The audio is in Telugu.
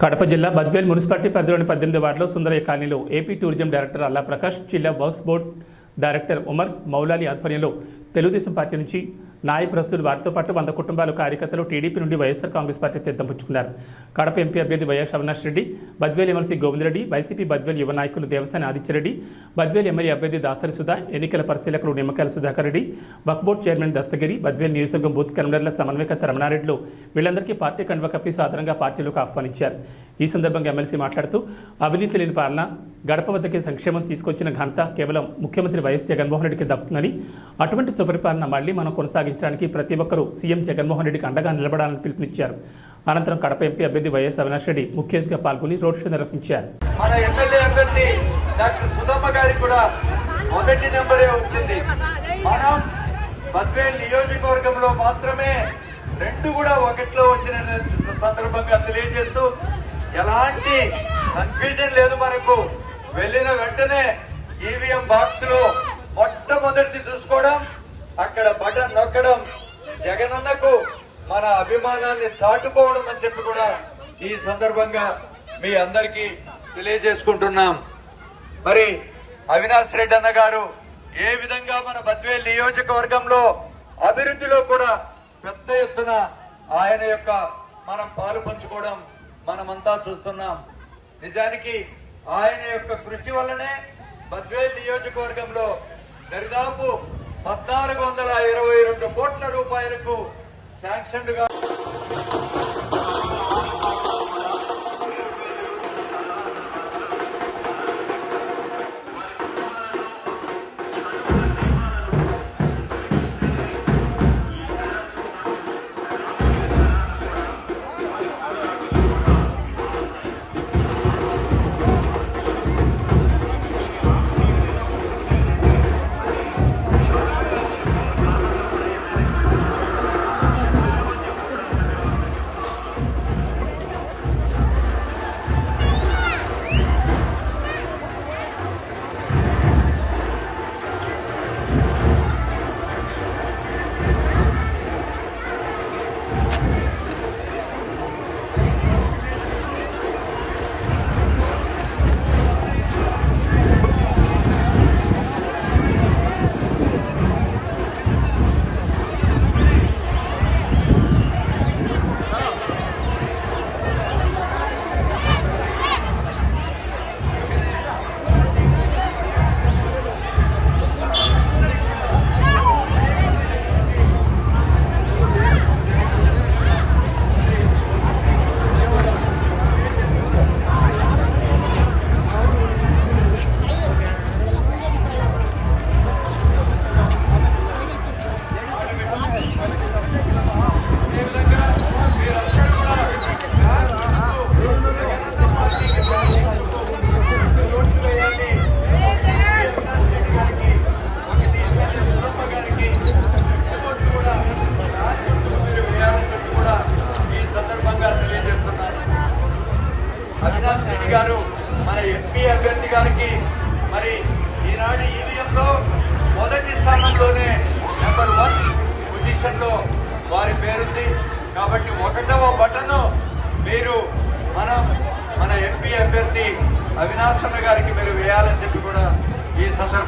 కడప జిల్లా బద్వేల్ మున్సిపాలిటీ పరిధిలోని 18 వార్డులో సుందరయ్య కాలనీలో ఏపీ టూరిజం డైరెక్టర్ అల్లా ప్రకాష్, జిల్లా works board director Umar Moula Ali ఆధ్వర్యంలో తెలుగుదేశం పార్టీ నుంచి నాయకులు వారితో పాటు 100 కుటుంబాలు కార్యకర్తలు టీడీపీ నుండి వైఎస్ఆర్ కాంగ్రెస్ పార్టీ తీర్థం పుచ్చుకున్నారు. కడప ఎంపీ అభ్యర్థి YS Avinash Reddy, Badvel MLC Govinda Reddy, YCP Badvel యువ నాయకులు దేవస్థాని ఆదిత్యరెడ్డి, బద్వేల్ ఎమ్మెల్యే అభ్యర్థి దాసరి సుధా, ఎన్నికల పరిశీలకులు నిమ్మకాయల సుధాకర్ రెడ్డి, వక్ఫ్ బోర్డు చైర్మన్ దస్తగిరి, బద్వేల్ నియోజకవర్గం బూత్ కన్వీనర్ల సమన్వయకర్త రమణారెడ్డిలు వీళ్ళందరికీ పార్టీ కండువా కప్పి సాధారణంగా పార్టీలోకి ఆహ్వానించారు. ఈ సందర్భంగా ఎమ్మెల్సీ మాట్లాడుతూ అవినీతి లేని పాలన, గడప వద్దకే సంక్షేమం తీసుకొచ్చిన ఘనత కేవలం ముఖ్యమంత్రి వైఎస్ జగన్మోహన్ రెడ్డికి దక్కుతుందని, అటువంటి సుపరిపాలన మళ్లీ మనం కొనసాగించడానికి ప్రతి ఒక్కరూ సీఎం జగన్మోహన్ రెడ్డికి అండగా నిలబడాలని పిలుపునిచ్చారు. అనంతరం కడప ఎంపీ అభ్యర్థి వైఎస్ అవినాష్ రెడ్డి ముఖ్య అతిథిగా పాల్గొని రోడ్ షో నిర్వహించారు. మన ఎమ్మెల్యే అభ్యర్థి డాక్టర్ సుధమ్మ గారికి కూడా మొదటి నెంబరే వచ్చింది. మనం బద్వేల్ నియోజకవర్గంలో మాత్రమే 2 కూడా 1లో వచ్చిన సందర్భంగా తెలియజేస్తూ ఎలాంటి కన్ఫ్యూజన్ లేదు. మనకు వెళ్ళిన వెంటనే ఈవీఎం బాక్స్ లో మొట్టమొదటిది చూసుకోవడం, అక్కడ బటన్ నొక్కడం, జగనన్నకు మన అభిమానాన్ని చాటుకోవడం అని చెప్పి కూడా ఈ సందర్భంగా మీ అందరికీ తెలియజేసుకుంటున్నాం. మరి అవినాష్ రెడ్డి అన్న గారు ఏ విధంగా మన బద్వేల్ నియోజకవర్గంలో అభివృద్ధిలో కూడా పెద్ద ఎత్తున ఆయన యొక్క మనం పాలు పంచుకోవడం మనమంతా చూస్తున్నాం. నిజానికి ఆయన యొక్క కృషి వల్లనే బద్వేల్ నియోజకవర్గంలో దరిదాపు 1422 కోట్ల రూపాయలకు శాంక్షన్గా అవినాష్ రెడ్డి గారు మన ఎంపీ అభ్యర్థి గారికి మరి ఈనాడు ఈవీఎంలో మొదటి స్థానంలోనే నెంబర్ 1 పొజిషన్ లో వారి పేరుంది. కాబట్టి 1వ బటన్ మీరు మన ఎంపీ అభ్యర్థి అవినాష్ అన్న గారికి మీరు వేయాలని చెప్పి కూడా ఈ సందర్భంగా